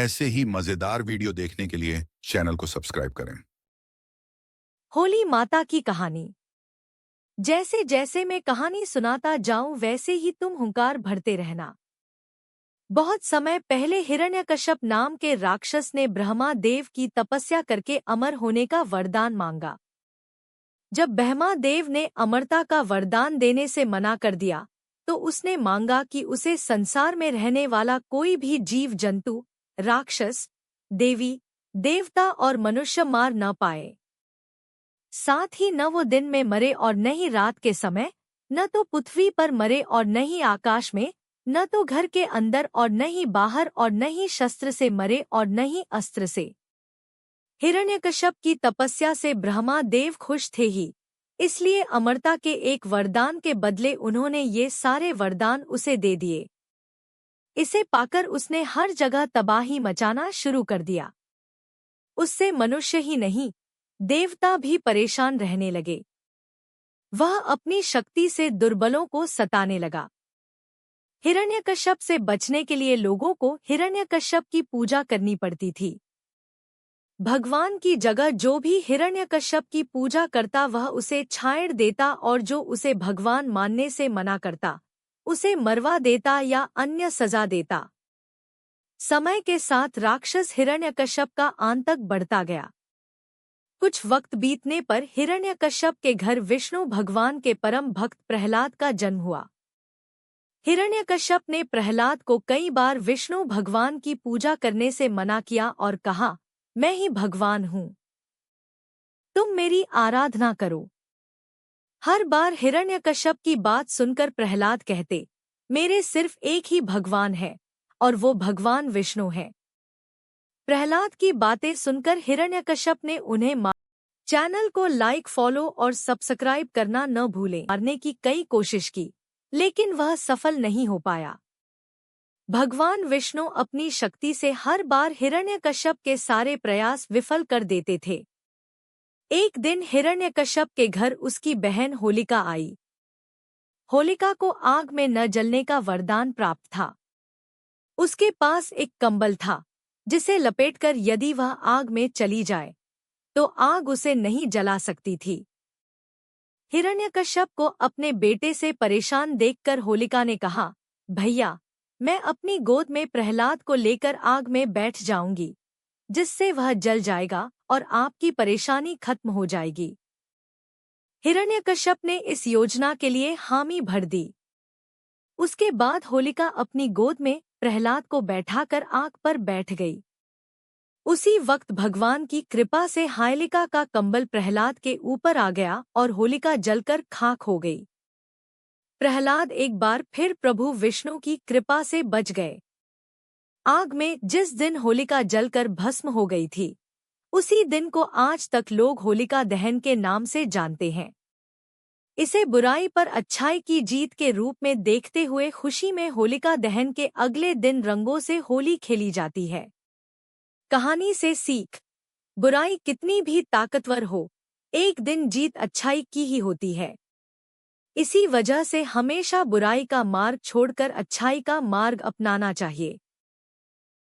ऐसे ही मजेदार वीडियो देखने के लिए चैनल को सब्सक्राइब करें। होली माता की कहानी। जैसे जैसे मैं कहानी सुनाता जाऊं वैसे ही तुम हुंकार भरते रहना। बहुत समय पहले हिरण्यकश्यप नाम के राक्षस ने ब्रह्मा देव की तपस्या करके अमर होने का वरदान मांगा। जब ब्रह्मा देव ने अमरता का वरदान देने से मना कर दिया तो उसने मांगा कि उसे संसार में रहने वाला कोई भी जीव जंतु, राक्षस, देवी, देवता और मनुष्य मार न पाए। साथ ही न वो दिन में मरे और न ही रात के समय, न तो पृथ्वी पर मरे और न ही आकाश में, न तो घर के अंदर और न ही बाहर और न ही शस्त्र से मरे और न ही अस्त्र से। हिरण्यकश्यप की तपस्या से ब्रह्मा देव खुश थे ही, इसलिए अमरता के एक वरदान के बदले उन्होंने ये सारे वरदान उसे दे दिए। इसे पाकर उसने हर जगह तबाही मचाना शुरू कर दिया। उससे मनुष्य ही नहीं, देवता भी परेशान रहने लगे। वह अपनी शक्ति से दुर्बलों को सताने लगा। हिरण्यकश्यप से बचने के लिए लोगों को हिरण्यकश्यप की पूजा करनी पड़ती थी। भगवान की जगह जो भी हिरण्यकश्यप की पूजा करता वह उसे छाड़ देता और जो उसे भगवान मानने से मना करता उसे मरवा देता या अन्य सजा देता। समय के साथ राक्षस हिरण्यकश्यप का आतंक बढ़ता गया। कुछ वक्त बीतने पर हिरण्यकश्यप के घर विष्णु भगवान के परम भक्त प्रहलाद का जन्म हुआ। हिरण्यकश्यप ने प्रहलाद को कई बार विष्णु भगवान की पूजा करने से मना किया और कहा, मैं ही भगवान हूँ, तुम मेरी आराधना करो। हर बार हिरण्यकश्यप की बात सुनकर प्रहलाद कहते, मेरे सिर्फ एक ही भगवान है और वो भगवान विष्णु है। प्रहलाद की बातें सुनकर हिरण्यकश्यप ने उन्हें चैनल को लाइक, फॉलो और सब्सक्राइब करना न भूलें। मारने की कई कोशिश की लेकिन वह सफल नहीं हो पाया। भगवान विष्णु अपनी शक्ति से हर बार हिरण्यकश्यप के सारे प्रयास विफल कर देते थे। एक दिन हिरण्यकश्यप के घर उसकी बहन होलिका आई। होलिका को आग में न जलने का वरदान प्राप्त था। उसके पास एक कंबल था जिसे लपेटकर यदि वह आग में चली जाए तो आग उसे नहीं जला सकती थी। हिरण्यकश्यप को अपने बेटे से परेशान देखकर होलिका ने कहा, भैया, मैं अपनी गोद में प्रहलाद को लेकर आग में बैठ जाऊंगी, जिससे वह जल जाएगा और आपकी परेशानी खत्म हो जाएगी। हिरण्यकश्यप ने इस योजना के लिए हामी भर दी। उसके बाद होलिका अपनी गोद में प्रहलाद को बैठाकर आग पर बैठ गई। उसी वक्त भगवान की कृपा से होलिका का कंबल प्रहलाद के ऊपर आ गया और होलिका जलकर खाक हो गई। प्रहलाद एक बार फिर प्रभु विष्णु की कृपा से बच गए। आग में जिस दिन होलिका जलकर भस्म हो गई थी, उसी दिन को आज तक लोग होलिका दहन के नाम से जानते हैं। इसे बुराई पर अच्छाई की जीत के रूप में देखते हुए खुशी में होलिका दहन के अगले दिन रंगों से होली खेली जाती है। कहानी से सीख, बुराई कितनी भी ताकतवर हो, एक दिन जीत अच्छाई की ही होती है। इसी वजह से हमेशा बुराई का मार्ग छोड़कर अच्छाई का मार्ग अपनाना चाहिए।